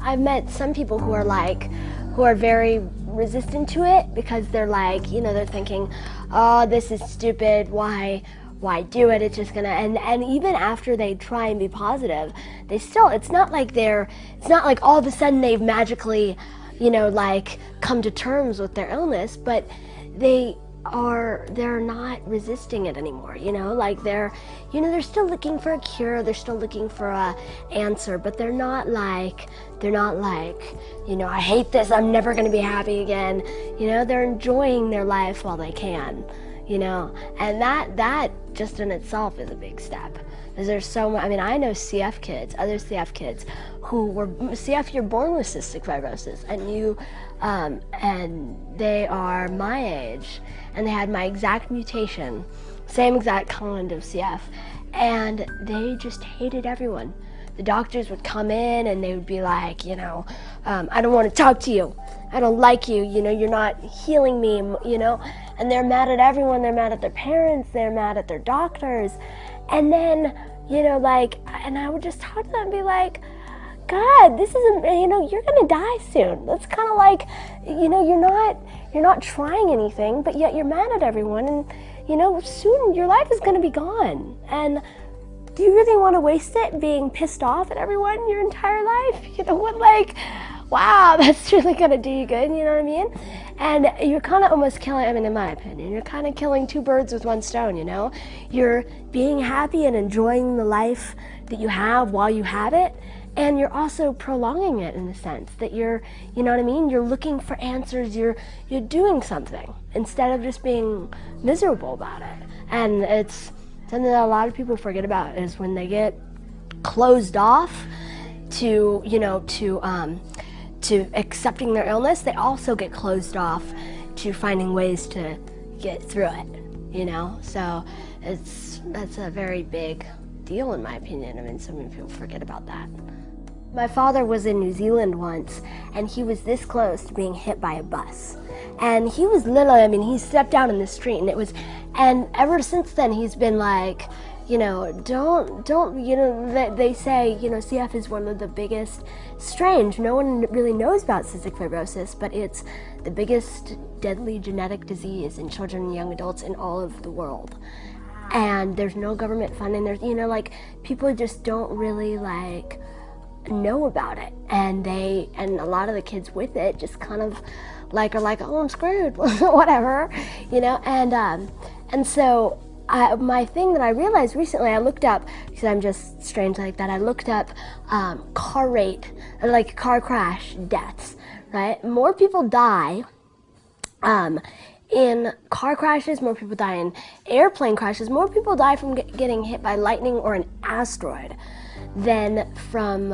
I've met some people who are very resistant to it because they're like, they're thinking, oh, this is stupid, why do it, it's just gonna, and even after they try and be positive, it's not like all of a sudden they've magically, come to terms with their illness, but they're not resisting it anymore, they're still looking for a cure, they're still looking for a answer, but they're not like, I hate this, I'm never gonna be happy again. They're enjoying their life while they can, and that just in itself is a big step. Because there's so much, I know CF kids, other CF kids who were, CF, you're born with cystic fibrosis, and they are my age, and they had my exact mutation, same exact kind of CF, and they just hated everyone. The doctors would come in and they would be like, I don't want to talk to you, I don't like you, you're not healing me, and they're mad at everyone, they're mad at their parents, they're mad at their doctors, and then, and I would just talk to them and be like, God, this isn't, you're gonna die soon. That's kind of like, you're not trying anything, but yet you're mad at everyone, and, soon your life is gonna be gone. And do you really want to waste it being pissed off at everyone your entire life? Wow, that's really gonna do you good, you know what I mean? And you're kind of almost killing, in my opinion, you're kind of killing two birds with one stone, You're being happy and enjoying the life that you have while you have it, and you're also prolonging it in the sense that you're, you're looking for answers, you're doing something instead of just being miserable about it. And it's something that a lot of people forget about is when they get closed off to accepting their illness, they also get closed off to finding ways to get through it, So that's a very big deal in my opinion. So many people forget about that. My father was in New Zealand once, and he was this close to being hit by a bus. And he was literally, he stepped out in the street, and ever since then he's been like, don't, they say, CF is one of the biggest, strange, no one really knows about cystic fibrosis, but it's the biggest deadly genetic disease in children and young adults in all of the world. And there's no government funding, there's, people just don't really know about it, and a lot of the kids with it just kind of are like, oh, I'm screwed, whatever, and so my thing that I realized recently, I looked up, because I'm just strange like that, I looked up car rate, car crash deaths, right? More people die in car crashes, more people die in airplane crashes, more people die from getting hit by lightning or an asteroid than from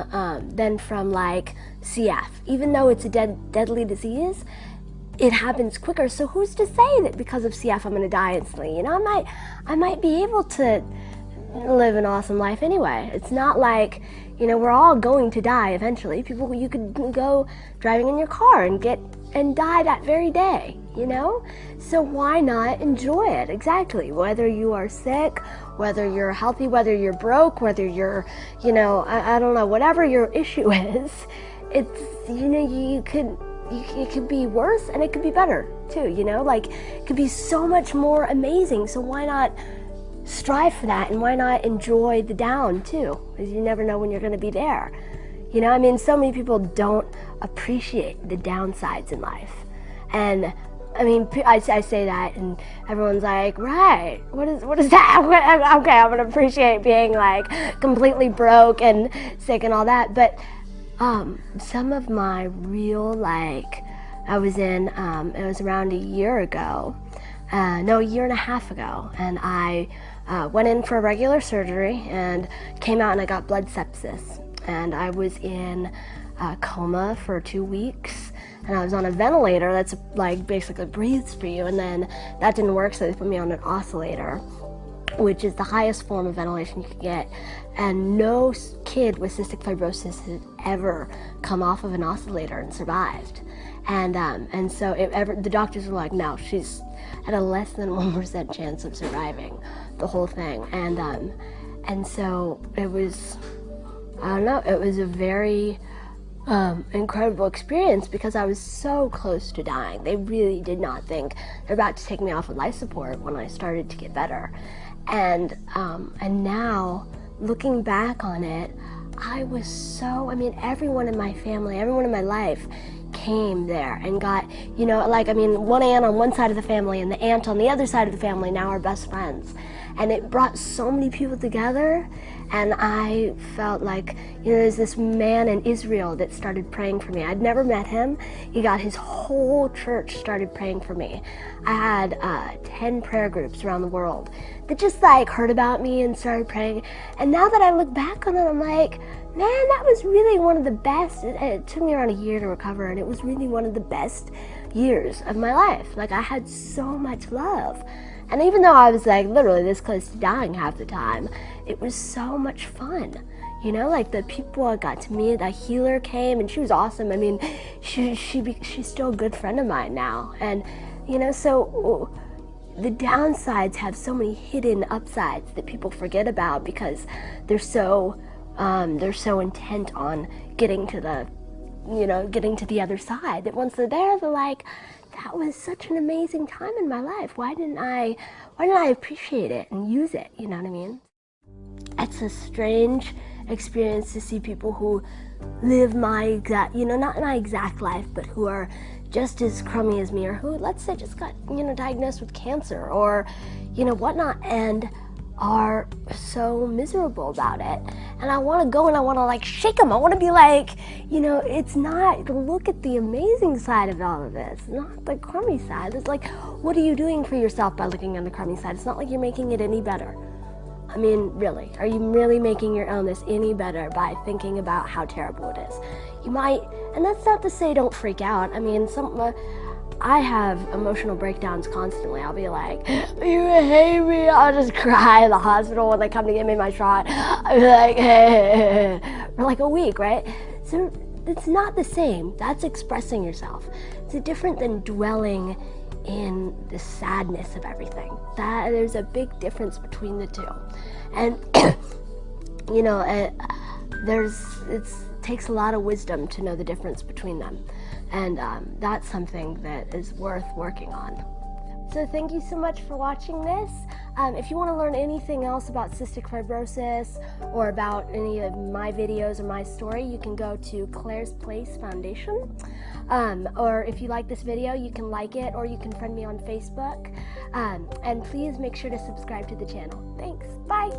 CF. Even though it's a deadly disease, it happens quicker. So who's to say that because of CF I'm going to die instantly? I might be able to live an awesome life anyway. It's not like, we're all going to die eventually. You could go driving in your car and die that very day, So why not enjoy it? Exactly. Whether you are sick, whether you're healthy, whether you're broke, whether you're, I don't know, whatever your issue is, it's, it could be worse and it could be better too, it could be so much more amazing. So why not strive for that, and why not enjoy the down too? Because you never know when you're going to be there. So many people don't appreciate the downsides in life. And I say that, and everyone's like, right, what is that? Okay, I'm going to appreciate being completely broke and sick and all that. But some of my real, I was in, it was around a year ago, a year and a half ago, and I went in for a regular surgery and came out and I got blood sepsis. And I was in a coma for 2 weeks, and I was on a ventilator that's basically breathes for you, and then that didn't work, so they put me on an oscillator, which is the highest form of ventilation you can get. And no kid with cystic fibrosis has ever come off of an oscillator and survived. And so the doctors were like, no, she's at a less than 1% chance of surviving the whole thing. And so it was, I don't know, it was a very incredible experience because I was so close to dying. They really did not think they're about to take me off of life support when I started to get better. And now, looking back on it, everyone in my family, everyone in my life came there and got, one aunt on one side of the family and the aunt on the other side of the family now are best friends. And it brought so many people together, and I felt like, there's this man in Israel that started praying for me. I'd never met him. He got his whole church started praying for me. I had 10 prayer groups around the world that just heard about me and started praying. And now that I look back on it, I'm like, man, that was really one of the best. It took me around a year to recover, and it was really one of the best years of my life. I had so much love. And even though I was literally this close to dying half the time, it was so much fun. The people I got to meet, a healer came and she was awesome. She's still a good friend of mine now. And, so the downsides have so many hidden upsides that people forget about because they're so intent on getting to the other side that once they're there, they're like, that was such an amazing time in my life. Why didn't I appreciate it and use it? You know what I mean? It's a strange experience to see people who live my exact, not my exact life, but who are just as crummy as me, or who, let's say, just got, diagnosed with cancer or, whatnot, and are so miserable about it. And I want to go and I want to shake them. I want to be it's not, look at the amazing side of all of this, not the crummy side. It's what are you doing for yourself by looking on the crummy side? It's not like you're making it any better. Really, are you really making your illness any better by thinking about how terrible it is? You might, and that's not to say don't freak out. I have emotional breakdowns constantly. I'll be like, you hate me. I'll just cry in the hospital when they come to give me my shot. I'll be like, hey, for a week, right? So it's not the same. That's expressing yourself. It's different than dwelling in the sadness of everything. There's a big difference between the two. And, it takes a lot of wisdom to know the difference between them. And that's something that is worth working on. So thank you so much for watching this. If you want to learn anything else about cystic fibrosis or about any of my videos or my story, you can go to Claire's Place Foundation. Or if you like this video, you can like it, or you can friend me on Facebook. And please make sure to subscribe to the channel. Thanks. Bye.